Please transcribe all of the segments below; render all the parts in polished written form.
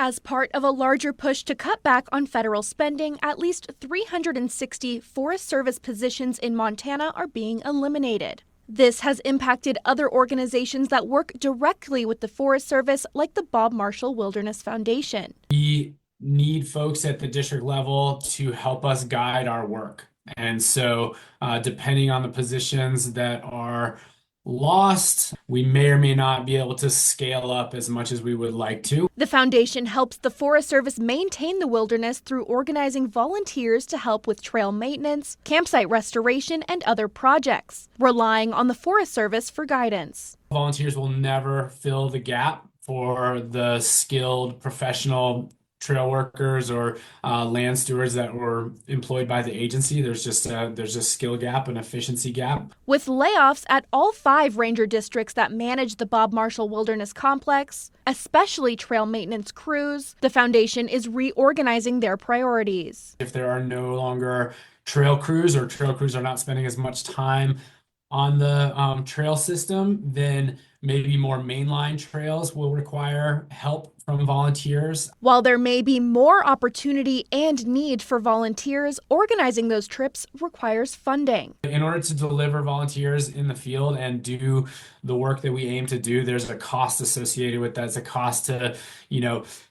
As part of a larger push to cut back on federal spending, at least 360 Forest Service positions in Montana are being eliminated. This has impacted other organizations that work directly with the Forest Service, like the Bob Marshall Wilderness Foundation. We need folks at the district level to help us guide our work. And so, depending on the positions that are lost, we may or may not be able to scale up as much as we would like to. The foundation helps the Forest Service maintain the wilderness through organizing volunteers to help with trail maintenance, campsite restoration, and other projects, relying on the Forest Service for guidance. Volunteers will never fill the gap for the skilled professional trail workers or land stewards that were employed by the agency. There's just a skill gap, an efficiency gap. With layoffs at all 5 ranger districts that manage the Bob Marshall Wilderness Complex, especially trail maintenance crews, the foundation is reorganizing their priorities. If there are no longer trail crews, or trail crews are not spending as much time on the trail system, then maybe more mainline trails will require help from volunteers. While there may be more opportunity and need for volunteers, organizing those trips requires funding. In order to deliver volunteers in the field and do the work that we aim to do, there's a cost associated with that. It's a cost to,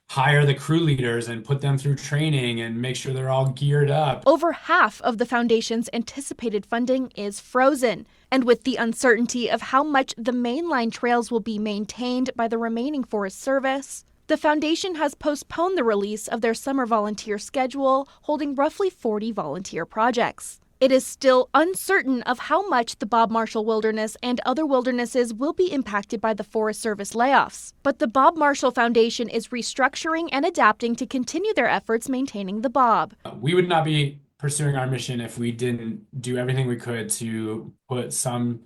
hire the crew leaders and put them through training and make sure they're all geared up. Over half of the foundation's anticipated funding is frozen. And with the uncertainty of how much the mainline trails will be maintained by the remaining Forest Service, the foundation has postponed the release of their summer volunteer schedule, holding roughly 40 volunteer projects. It is still uncertain of how much the Bob Marshall Wilderness and other wildernesses will be impacted by the Forest Service layoffs. But the Bob Marshall Foundation is restructuring and adapting to continue their efforts maintaining the Bob. We would not be pursuing our mission if we didn't do everything we could to put some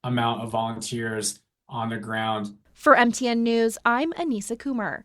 amount of volunteers on the ground. For MTN News, I'm Anissa Kumar.